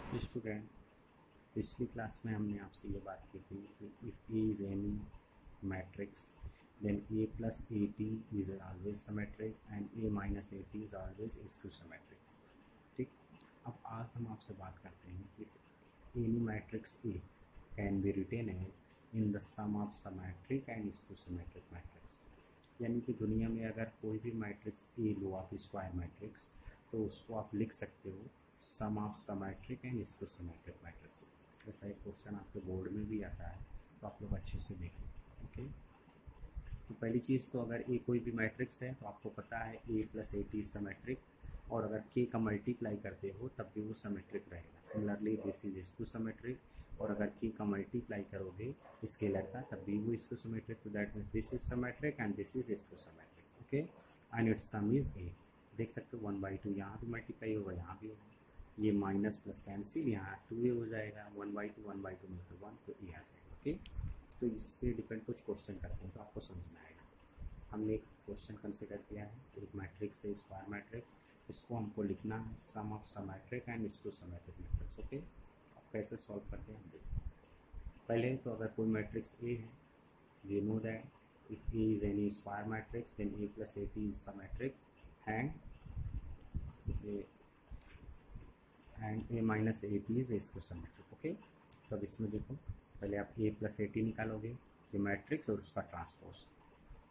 Student, पिछली class में हमने आपसे ये बात की थी कि if A is any matrix then A plus A T is always symmetric and A minus A T is always skew symmetric. ठीक। अब आज हम आपसे बात करते हैं कि any matrix A can be written as in the sum of symmetric and skew symmetric matrix. यानी कि दुनिया में अगर कोई भी मैट्रिक्स ए लो आप स्क्वायर मैट्रिक्स, तो उसको आप लिख सकते हो sum of symmetric and skew symmetric matrix. ऐसा एक क्वेश्चन आपके बोर्ड में भी आता है, तो आप लोग अच्छे से देखें। ओके, तो पहली चीज़ तो अगर ए कोई भी मैट्रिक्स है तो आपको पता है ए प्लस ए टी सिमेट्रिक, और अगर के का मल्टीप्लाई करते हो तब भी वो सिमेट्रिक रहेगा। Similarly this is skew symmetric, और अगर के का मल्टीप्लाई करोगे स्केलर का तब भी वो स्क्यू सिमेट्रिक। तो that means this is symmetric and this is skew symmetric. Okay, and it's sum is a. देख सकते हो 1/2 यहाँ भी मल्टीप्लाई होगा, यहाँ भी होगा, ये माइनस प्लस कैंसिल, यहाँ 2a हो जाएगा, 1/2 1/2 मिलकर 1, तो ए आ जाएगा। ओके, तो इस पर डिपेंड कुछ क्वेश्चन करते हैं तो आपको समझ में आएगा। हमने एक क्वेश्चन कंसिडर किया है, एक मैट्रिक्स है स्क्वायर मैट्रिक्स, इसको हमको लिखना है sum of symmetric and skew symmetric matrix. Okay, अब कैसे सॉल्व करते हैं हम देखते हैं। पहले तो अगर कोई मैट्रिक्स ए है, we know that if A is any square matrix then A plus A T is symmetric and A minus A T is skew symmetric. Okay, तो अब इसमें देखो, पहले आप ए प्लस ए टी निकालोगे, ये मैट्रिक्स और उसका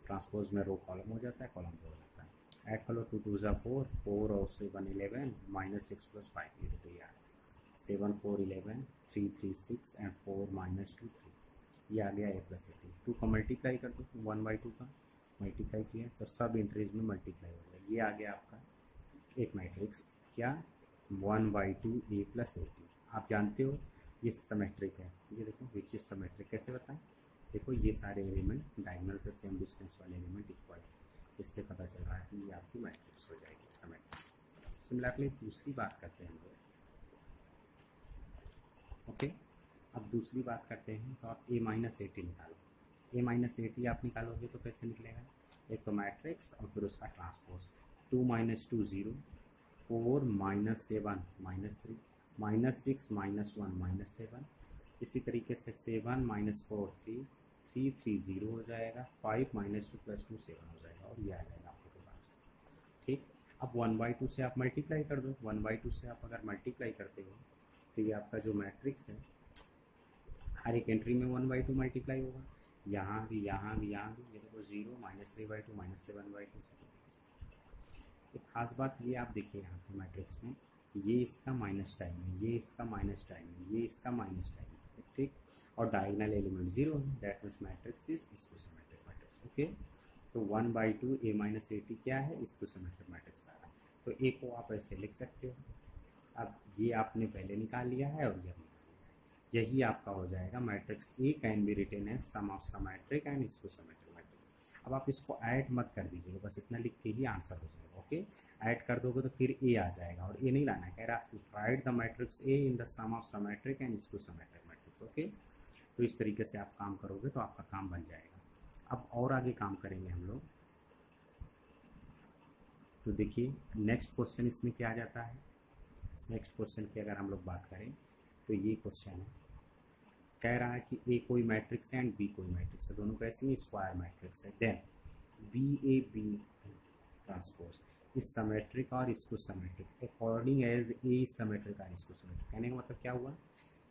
ट्रांसपोज में रो कॉलम हो जाता है, कॉलम रो हो जाता है। ऐड कर लो, 2 2 4, 4 और 7 11, माइनस 6 प्लस 5 ये तो यार 7 4 11, 3 3 6 एंड 4 माइनस 2 3, ये आ गया ए प्लस ए टी। 2 का मल्टीप्लाई कर दो, 1/2 का मल्टीप्लाई किया तो सब इंट्रीज में मल्टीप्लाई हो गया, ये आ गया आपका एक मैट्रिक्स क्या 1/2 ए प्लस ए टी। आप जानते हो ये सिमेट्रिक है, ये देखो विच इज सिमेट्रिक, कैसे बताएं। देखो ये सारे एलिमेंट डायगोनल से सेम डिस्टेंस वाले एलिमेंट इक्वल है, इससे पता चल रहा है कि ये आपकी मैट्रिक्स हो जाएगी सिमेट्रिक। सिमिलरली दूसरी बात करते हैं हम लोग। ओके, अब दूसरी बात करते हैं, तो आप ए माइनस ए टी निकालो। ए माइनस ए टी आप निकालोगे तो कैसे निकलेगा, एक तो मैट्रिक्स और फिर उसका ट्रांसपोज। 2 - 2 0, 4 - 7 -3, -6 -1 -7, इसी तरीके से 7 - 4 3, 3 3 0 हो जाएगा, 5 - 2 + 2 7 हो जाएगा, और ये आ जाएगा आपको दोबारा से। ठीक, अब 1/2 से आप मल्टीप्लाई कर दो, 1/2 से आप अगर मल्टीप्लाई करते हो तो ये आपका जो मैट्रिक्स है हर एक एंट्री में 1/2 मल्टीप्लाई होगा, यहाँ भी यहाँ भी यहाँ भी, ये देखो 0 -3/2 -7/2। एक खास बात ये आप देखिए यहाँ पे मैट्रिक्स में, ये इसका माइनस टाइम है, ये इसका माइनस टाइम है, ये इसका माइनस टाइम है। ठीक, और डायगोनल एलिमेंट 0 है, that means matrix is skew symmetric matrix. Okay, तो 1/2 ए माइनस ए टी क्या है, स्क्यू सिमेट्रिक मैट्रिक्स आ रहा है। तो ए को आप ऐसे लिख सकते हो। अब ये आपने पहले निकाल लिया है और ये निकाल लिया है, यही आपका हो जाएगा matrix A can be written as sum of symmetric and skew symmetric matrix. अब आप इसको ऐड मत कर दीजिएगा, बस इतना लिख के ही आंसर हो जाएगा। ओके, ऐड कर दोगे तो फिर ए आ जाएगा, और ए नहीं लाना है, कह रहा है write the matrix A in the sum of symmetric and skew symmetric matrix. Okay, तो इस तरीके से आप काम करोगे तो आपका काम बन जाएगा। अब और आगे काम करेंगे हम लोग, तो देखिए नेक्स्ट क्वेश्चन इसमें क्या आ जाता है। नेक्स्ट क्वेश्चन की अगर हम लोग बात करें तो ये क्वेश्चन है, कह रहा है कि ए कोई मैट्रिक्स है एंड बी कोई मैट्रिक्स है, दोनों कैसी हैं, स्क्वायर मैट्रिक्स है। Then B A B transpose is symmetric और इसको symmetric according as A symmetric और इसको सिमेट्रिक। कहने का मतलब क्या हुआ,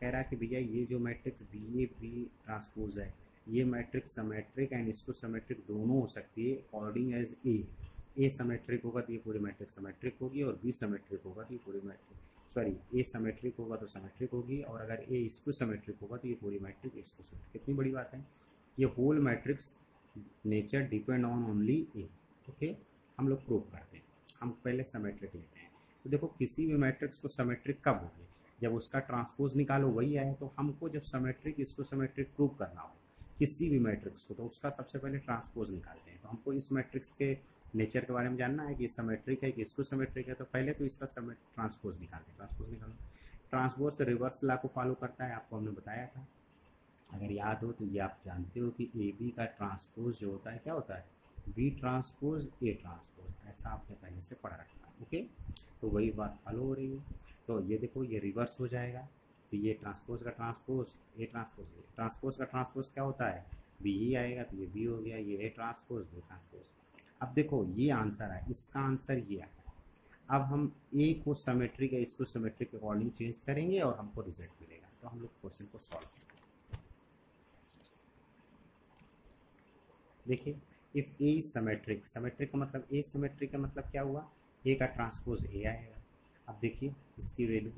कह रहा है कि भैया ये जो matrix B A B transpose है, ये मैट्रिक्स सिमेट्रिक एंड इसको सिमेट्रिक दोनों हो सकती है अकॉर्डिंग एज ए सिमेट्रिक होगा तो ये पूरी मैट्रिक्स सिमेट्रिक होगी, और बी सिमेट्रिक होगा तो ये पूरी मैट्रिक ए सिमेट्रिक होगा तो सिमेट्रिक होगी, और अगर ए इसको सिमेट्रिक होगा तो ये पूरी मैट्रिक इसको सिमेट्रिक। कितनी बड़ी बात है, ये whole matrix nature depend on only A. Okay, हम लोग प्रूव करते हैं, हम पहले सिमेट्रिक लेते हैं। तो देखो किसी भी मैट्रिक्स को सिमेट्रिक कब होगी, जब उसका ट्रांसपोज निकालो वही आए। तो हमको जब सिमेट्रिक इसको सिमेट्रिक प्रूव करना हो किसी भी मैट्रिक्स को, तो उसका सबसे पहले ट्रांसपोज निकालते हैं। तो हमको इस मैट्रिक्स के नेचर के बारे में जानना है कि सिमेट्रिक है कि इसको सिमेट्रिक है, तो पहले तो इसका ट्रांसपोज निकालते हैं। ट्रांसपोज निकालो, ट्रांसपोज से रिवर्स लॉ को फॉलो करता है, आपको हमने बताया था, अगर याद हो तो ये आप जानते हो कि ए बी का ट्रांसपोज जो होता है क्या होता है, बी ट्रांसपोज ए ट्रांसपोज, ऐसा आपने पहले से पढ़ा रखा है। ओके, तो वही बात फॉलो हो रही है। तो ये देखो ये रिवर्स हो जाएगा, तो ये ट्रांसपोज का ट्रांसपोज ए ट्रांसपोज, ट्रांसपोज का ट्रांसपोज क्या होता है, बी ही आएगा, तो ये बी हो गया, ये ए ट्रांसपोज बी ट्रांसपोज। अब देखो ये आंसर है, इसका आंसर ये है। अब हम ए को सिमेट्रिक या इसको सिमेट्रिक के अकॉर्डिंग चेंज करेंगे और हमको रिजल्ट मिलेगा। तो हम लोग क्वेश्चन को सॉल्व करेंगे। देखिए if A is symmetric, symmetric का मतलब ए सिमेट्रिक का मतलब क्या हुआ, ए का ट्रांसपोज ए आएगा। अब देखिए इसकी वैल्यू,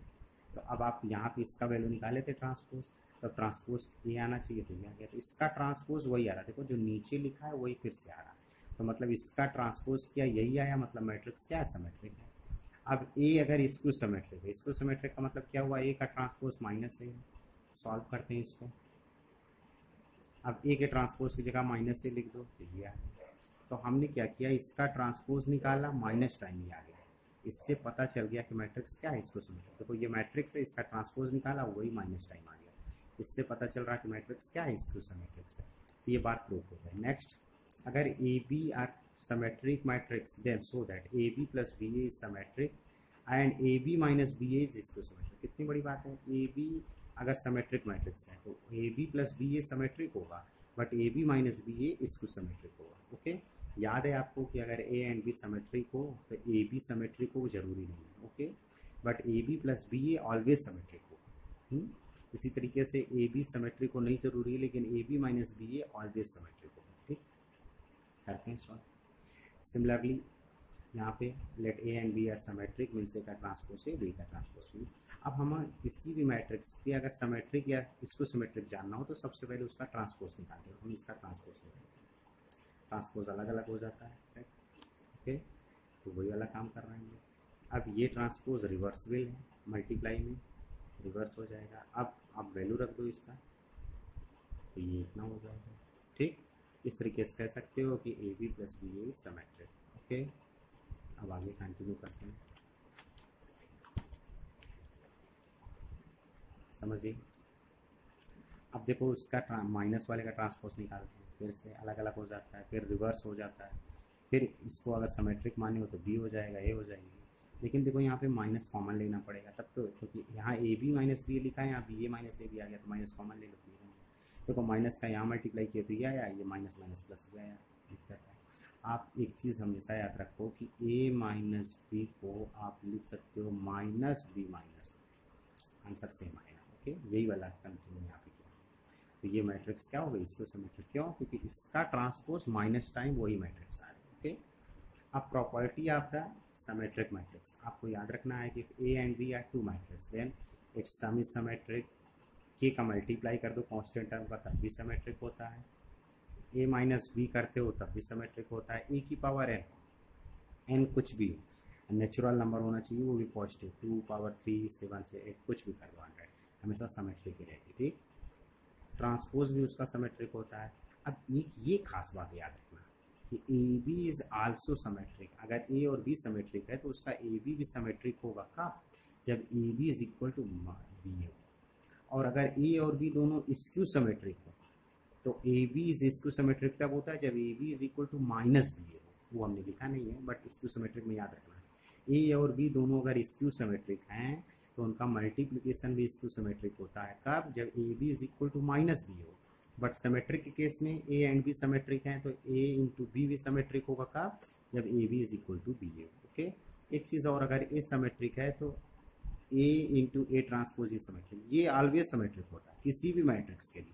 तो अब आप यहाँ पे इसका वैल्यू निकाले थे ट्रांसपोज, तो ट्रांसपोज ए आना चाहिए, तो ये आ गया। तो इसका ट्रांसपोज वही आ रहा है, देखो जो नीचे लिखा है वही फिर से आ रहा है, तो मतलब इसका ट्रांसपोज क्या यही आया, मतलब मैट्रिक्स क्या है, सिमेट्रिक है। अब ए अगर इसको सिमेट्रिक है, इसको सिमेट्रिक का मतलब क्या हुआ, ए का ट्रांसपोज माइनस ए। सॉल्व करते हैं इसको। अब ए के ट्रांसपोज की जगह माइनस ए लिख दो, तो ये आ गया। तो हमने क्या किया, इसका ट्रांसपोज निकाला, माइनस टाइम ये आ गया। इससे पता चल गया कि मैट्रिक्स क्या है, इसको समझो। देखो ये मैट्रिक्स है, इसका ट्रांसपोज निकाला, वही माइनस टाइम आ गया। इससे पता चल रहा है कि मैट्रिक्स क्या है, इसको मैट्रिक्स है। तो ये बात प्रूव हो गई। नेक्स्ट, अगर A B are symmetric matrix, then so that AB plus BA is symmetric and AB minus BA is इसको symmetric। कितनी बड़ी बात है, AB अगर symmetric matrix है तो AB plus BA symmetric होगा, बट AB minus BA इसको symmetric होगा। ओके, याद है आपको कि अगर A एंड B symmetric हो तो AB symmetric हो जरूरी नहीं है। Okay, but AB plus BA always symmetric होगा। इसी तरीके से AB symmetric हो नहीं जरूरी है, लेकिन AB minus BA always symmetric होगा। ठीक, करते हैं सॉल्व। सिमिलरली यहाँ पे let A and B are symmetric, means A का ट्रांसपोज ए, बी का ट्रांसपोज बी। अब हम किसी भी मैट्रिक्स पे अगर सिमेट्रिक या इसको सिमेट्रिक जानना हो तो सबसे पहले उसका ट्रांसपोज निकालते हैं। हम इसका ट्रांसपोज निकालते हैं, ट्रांसपोज अलग अलग हो जाता है, राइट। ओके, तो वही वाला काम कर रहे हैं। अब ये ट्रांसपोज रिवर्सिबल है, मल्टीप्लाई में रिवर्स हो जाएगा। अब आप वैल्यू रख दो इसका, तो ये इतना हो जाएगा। ठीक, इस तरीके से कह सकते हो कि A B plus B A symmetric. Okay, अब आगे कंटिन्यू करते हैं, समझिए। अब देखो इसका माइनस वाले का ट्रांसपोज निकालते हैं, फिर से अलग अलग हो जाता है, फिर रिवर्स हो जाता है, फिर इसको अगर सिमेट्रिक माने हो तो बी हो जाएगा, ए हो जाएगी। लेकिन देखो यहाँ पे माइनस कॉमन लेना पड़ेगा तब तो, क्योंकि यहाँ ए बी माइनस बी लिखा है, यहाँ बी ए माइनस ए भी आ गया, तो माइनस कॉमन ले लो। देखो माइनस का यहाँ मल्टीप्लाई किया तो ये आया, ये माइनस माइनस प्लस भी आया, लिख सकता है। आप एक चीज़ हमेशा याद रखो कि ए माइनस बी को आप लिख सकते हो minus B minus, answer same okay. ओके, यही वाला कंटिन्यू यहाँ पे किया। तो ये मैट्रिक्स क्या होगा, इसको सिमेट्रिक क्यों, क्योंकि इसका ट्रांसपोज माइनस टाइम वही मैट्रिक्स आ रहा है। ओके, अब property of the symmetric matrix आपको याद रखना है कि A and B are two matrix, then its sum is symmetric. के का मल्टीप्लाई कर दो कांस्टेंट टर्म का, तब भी सिमेट्रिक होता है। ए माइनस बी करते हो तब भी सिमेट्रिक होता है। ए की पावर एन, एन कुछ भी नेचुरल नंबर होना चाहिए, वो भी पॉजिटिव, 2 पावर 3 7 से 8 कुछ भी कर दो, 100 हमेशा सिमेट्रिक ही रहेगी। ठीक, ट्रांसपोज भी उसका सिमेट्रिक होता है। अब एक ये खास बात याद रखना कि A B is also symmetric. अगर ए और बी सिमेट्रिक है तो उसका ए बी भी सिमेट्रिक होगा कब, जब A B is equal to B हो। और अगर ए और बी दोनों स्क्यू सिमेट्रिक हो तो A B is skew symmetric तब होता है जब A B is equal to minus B हो। वो हमने लिखा नहीं है, बट स्क्यू सिमेट्रिक में याद रखना है। ए और बी दोनों अगर स्क्यू सिमेट्रिक हैं तो उनका मल्टीप्लिकेशन भी स्क्यू सिमेट्रिक होता है कब, जब A B is equal to minus B हो। बट सिमेट्रिक के केस में ए एंड बी सिमेट्रिक हैं तो ए इंटू बी भी सिमेट्रिक होगा कब, जब A B is equal to B हो। ओके, एक चीज़ और, अगर ए सिमेट्रिक है तो A into A transpose is symmetric, ये ऑलवेज सिमेट्रिक होता है किसी भी मैट्रिक्स के लिए।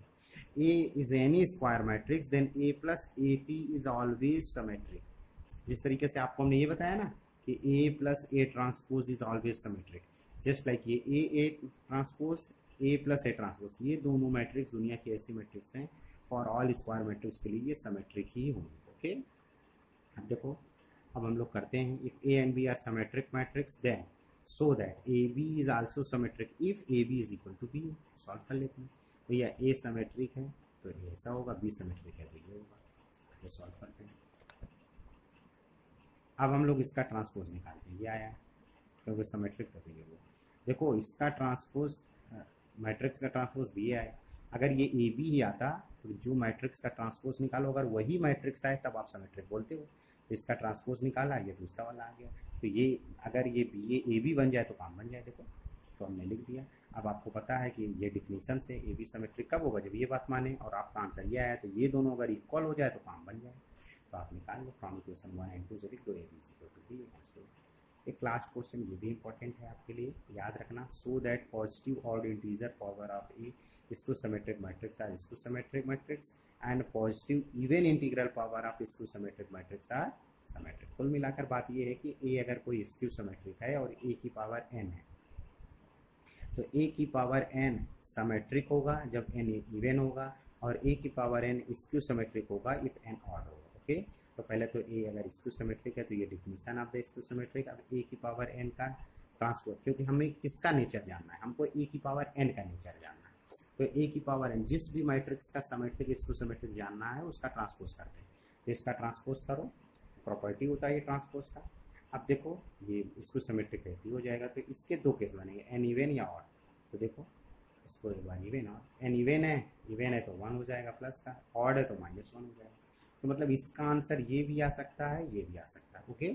A is any square matrix then A plus A T is always symmetric. जिस तरीके से आपको हमने ये बताया ना कि A plus A transpose is always symmetric, just like ये A transpose, A plus A transpose, ये दोनों मैट्रिक्स दुनिया की ऐसी मैट्रिक्स हैं फॉर ऑल स्क्वायर मैट्रिक्स के लिए ये सिमेट्रिक ही होंगे। ओके, अब देखो, अब हम लोग करते हैं, if A and B are symmetric matrix then so that AB is also symmetric if AB is equal to B। Solve कर लेते हैं। भैया A सिमेट्रिक है तो ऐसा होगा, B सिमेट्रिक है तो ये होगा। ये सॉल्व करते हैं। अब हम लोग इसका ट्रांसपोज निकालते हैं, ये आया क्योंकि सिमेट्रिक तो ये वो। देखो इसका ट्रांसपोज मैट्रिक्स का ट्रांसपोज B आया। अगर ये AB ही आता तो जो मैट्रिक्स का ट्रांसपोज निकालो, अगर वही मैट्रिक्स आए तब आप सिमेट्रिक बोलते हो। तो इसका ट्रांसपोज निकाला, ये दूसरा वाला आ गया। तो ये अगर ये बी ए बी बन जाए तो काम बन जाए। देखो तो हमने लिख दिया। अब आपको पता है कि ये डिफिनीशन से ए बी सिमेट्रिक कब होगा, जब ये बात माने, और आपका आंसर ये आया तो ये दोनों अगर इक्वल हो जाए तो काम बन जाए। तो आप निकाल लो फ्रॉम इक्वेशन 1 एंड 2 से लिख दो A B equal to B. एक लास्ट क्वेश्चन ये भी इंपॉर्टेंट है आपके लिए, याद रखना। So that positive odd integer power of a skew symmetric matrix are skew symmetric matrix and positive even integral power of skew symmetric matrix are symmetric. कुल मिलाकर बात ये है कि ए अगर कोई स्क्यू सिमेट्रिक है और ए की पावर एन है, तो ए की पावर एन सिमेट्रिक होगा जब एन इवन होगा, और ए की पावर एन स्क्यू सिमेट्रिक होगा इफ एन ऑड होगा। ओके, तो पहले तो ए अगर स्क्यू सिमेट्रिक है तो ये definition of the skew symmetric. अब ए की पावर एन का ट्रांसपोज, क्योंकि हमें किसका नेचर जानना है, हमको ए की पावर एन का नेचर जानना है। तो ए की पावर एन जिस भी मैट्रिक्स का सिमेट्रिक स्क्यू सिमेट्रिक जानना है उसका ट्रांसपोज करते हैं। तो इसका ट्रांसपोज करो, प्रॉपर्टी होता है ये ट्रांसपोज का। अब देखो ये स्क्यू सिमेट्रिक रहती हो जाएगा, तो इसके दो केस बनेंगे, एन इवन या ऑड। तो देखो इसको एक बार इवन ऑड, एन इवन है तो 1 हो जाएगा प्लस का, ऑड है तो -1 हो जाएगा। तो मतलब इसका आंसर ये भी आ सकता है, ये भी आ सकता है। ओके,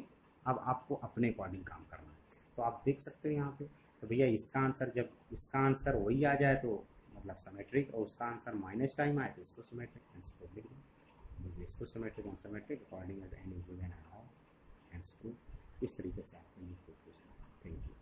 अब आपको अपने अकॉर्डिंग काम करना है। तो आप देख सकते हो यहाँ पे, तो भैया इसका आंसर, जब इसका आंसर वही आ जाए तो मतलब सिमेट्रिक, और उसका आंसर माइनस टाइम आए तो इसको सिमेट्रिक, इसको लिख दो इसको symmetric and symmetric according as n is even and odd, इस तरीके से आपको लिख दो। Thank you.